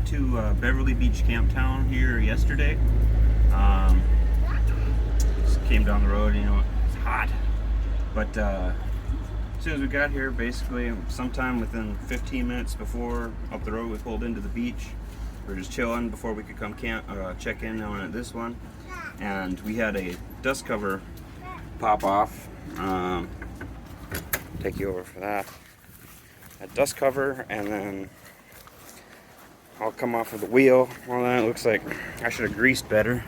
got to Beverly Beach Camptown here yesterday. Just came down the road, you know, it's hot. But as soon as we got here, basically sometime within 15 minutes before up the road, we pulled into the beach. We were just chilling before we could come check in on this one. And we had a dust cover pop off. Take you over for that. A dust cover, and then I'll come off of the wheel. Well, then it looks like I should have greased better,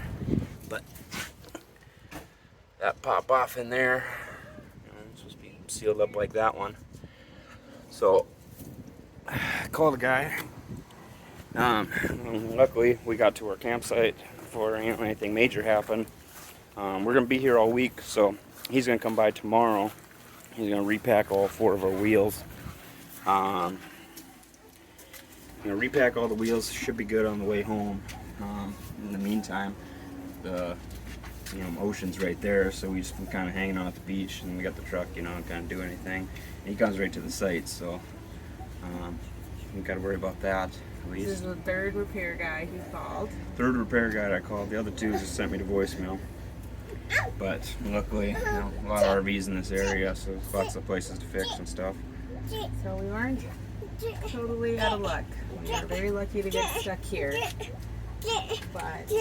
but that pop off in there. It's supposed to be sealed up like that one. So I called a guy. Luckily, we got to our campsite before anything major happened. We're gonna be here all week, so he's gonna come by tomorrow. He's gonna repack all 4 of our wheels. Repack all the wheels. Should be good on the way home. In the meantime, the ocean's right there, so we just been kind of hanging out at the beach, and we got the truck, kind of do anything. And he comes right to the site, so we got to worry about that. At least. This is the 3rd repair guy who called. 3rd repair guy I called. The other 2 just sent me to voicemail. But luckily, a lot of RVs in this area, so there's lots of places to fix and stuff. So we weren't totally out of luck. We were very lucky to get stuck here. But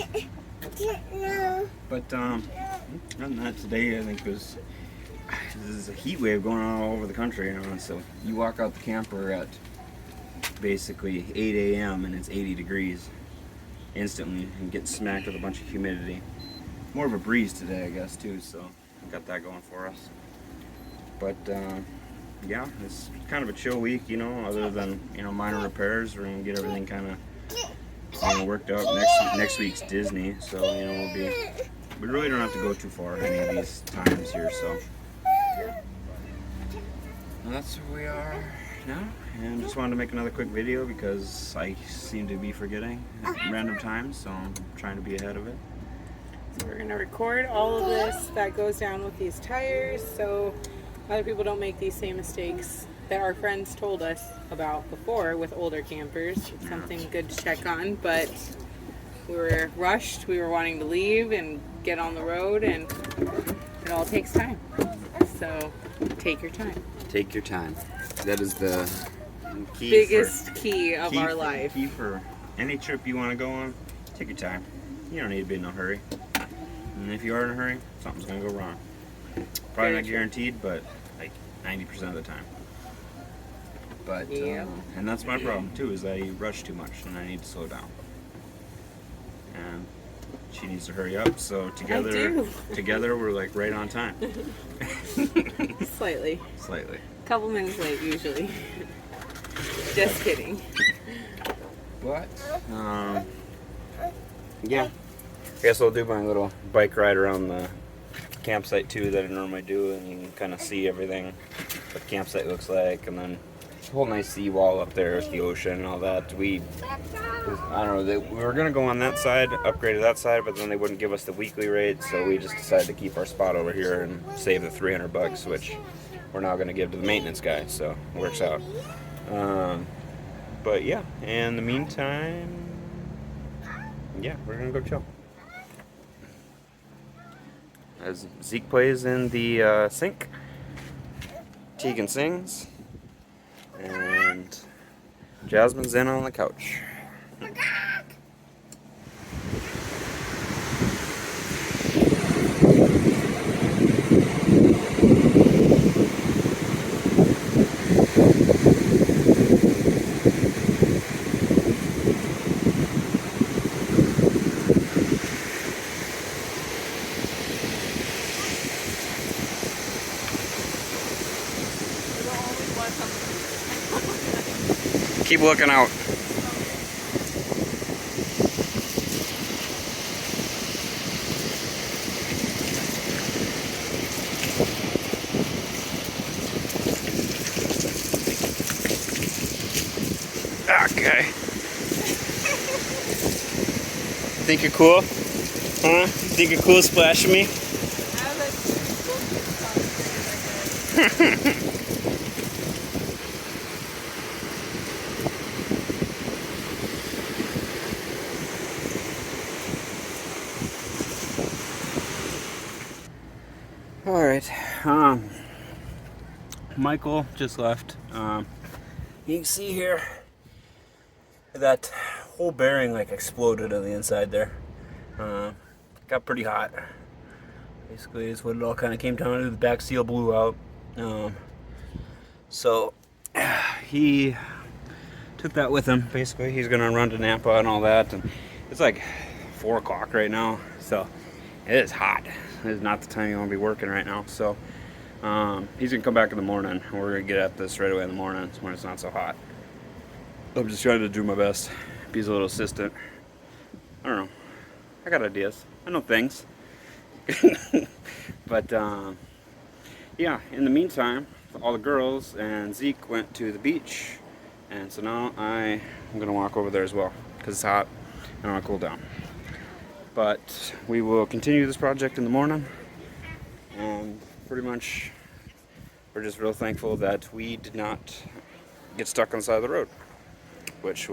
other than that, today I think this is a heat wave going on all over the country, so you walk out the camper at basically 8 a.m. and it's 80 degrees instantly, and get smacked with a bunch of humidity. More of a breeze today, I guess, too, so we got that going for us. But yeah, it's kind of a chill week, other than minor repairs. We're gonna get everything kind of worked out. Next week's Disney, so we really don't have to go too far any of these times here. So and that's where we are now. And just wanted to make another quick video because I seem to be forgetting at random times, so I'm trying to be ahead of it. So we're gonna record all of this that goes down with these tires, so other people don't make these same mistakes that our friends told us about before with older campers. It's something good to check on, but we were rushed. We were wanting to leave and get on the road, and it all takes time. So take your time. Take your time. That is the biggest key of our life. Key for any trip you want to go on. Take your time. You don't need to be in no hurry. And if you are in a hurry, something's going to go wrong. Probably not guaranteed, but like 90% of the time. But and that's my problem too, is I rush too much and I need to slow down. And she needs to hurry up, so together we're like right on time. Slightly. A couple minutes late usually. Just kidding. But yeah, I guess I'll do my little bike ride around the campsite too that I normally do, and you can kind of see everything, what the campsite looks like, and then a whole nice seawall up there with the ocean and all that. I don't know, we were gonna go on that side, upgrade to that side, but then they wouldn't give us the weekly rate, so we just decided to keep our spot over here and save the $300, which we're now gonna give to the maintenance guy, so it works out. But yeah, in the meantime, yeah, we're gonna go chill. As Zeke plays in the sink, Tegan sings, and Jazmyn's in on the couch. Keep looking out. Okay. Think you're cool? Huh? Think you're cool splashing me? All right. Michael just left. You can see here that whole bearing like exploded on the inside there. Got pretty hot. Basically, is what it all kind of came down to. The back seal blew out. So he took that with him. Basically, he's gonna run to Napa and all that. And it's like 4 o'clock right now, so it is hot. It is not the time you want to be working right now. So he's gonna come back in the morning. We're gonna get at this right away in the morning when it's not so hot. I'm just trying to do my best. Be his little assistant. I don't know. I got ideas. I know things. But yeah, in the meantime, all the girls and Zeke went to the beach, and so now I'm gonna walk over there as well because it's hot and I want to cool down. But we will continue this project in the morning, and pretty much we're just real thankful that we did not get stuck on the side of the road, which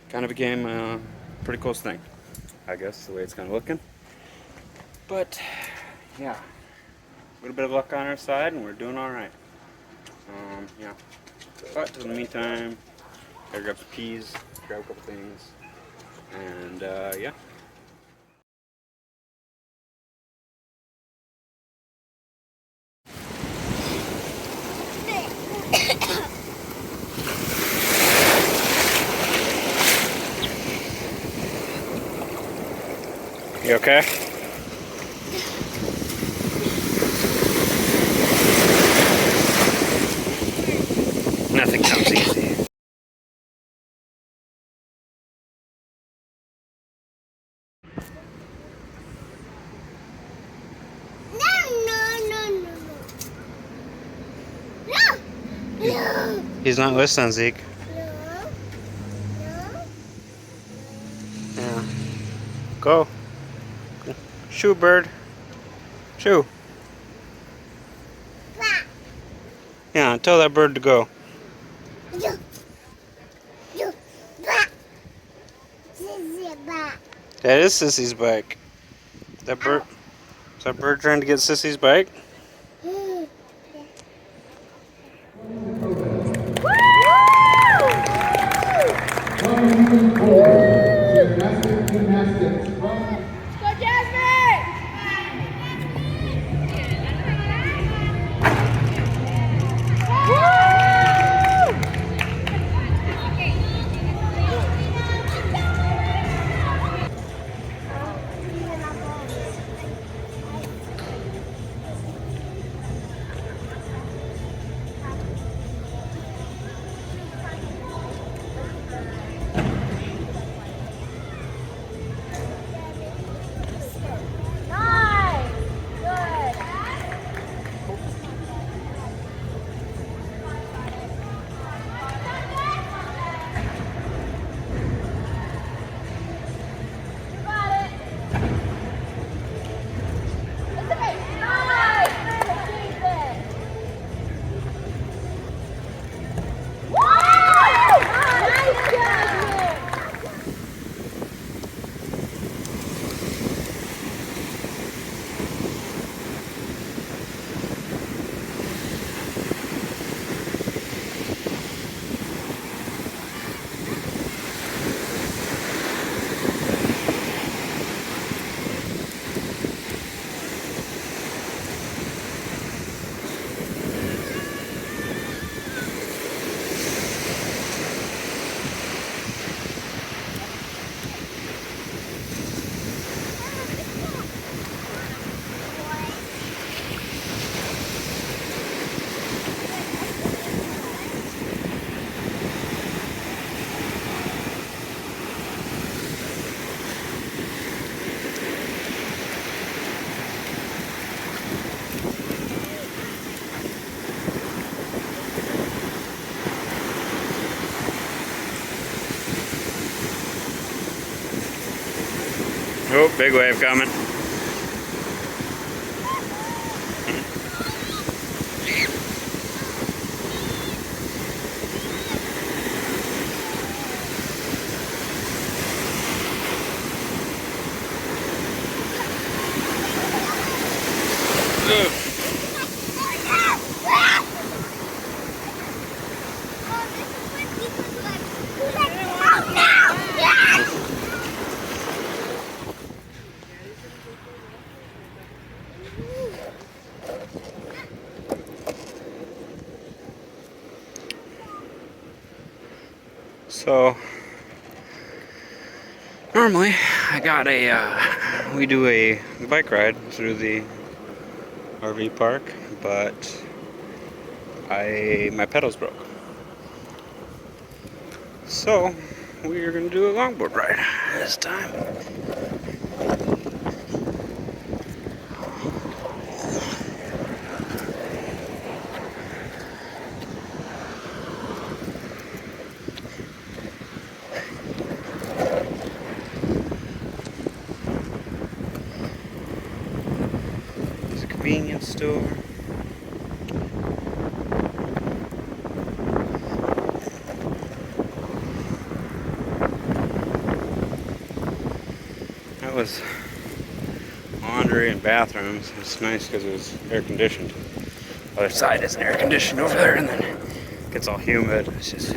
kind of became a pretty close thing, I guess, the way it's kind of looking. But yeah, a little bit of luck on our side, and we're doing all right. Yeah. But in the meantime, gotta grab some peas, grab a couple things, and yeah. You okay? Nothing comes easy. No. He's not listening, Zeke. Yeah. Go. Shoo, bird. Shoo. Yeah, tell that bird to go. That is Sissy's bike. That bird. Is that bird trying to get Sissy's bike? Gymnastics. Go Jazmyn! Oh, big wave coming. Ugh. So normally I got we do a bike ride through the RV park, but my pedals broke. So we are going to do a longboard ride this time. There's a convenience store. That was laundry and bathrooms. It's nice because it was air conditioned. Other side isn't air conditioned over there, and then it gets all humid. It's just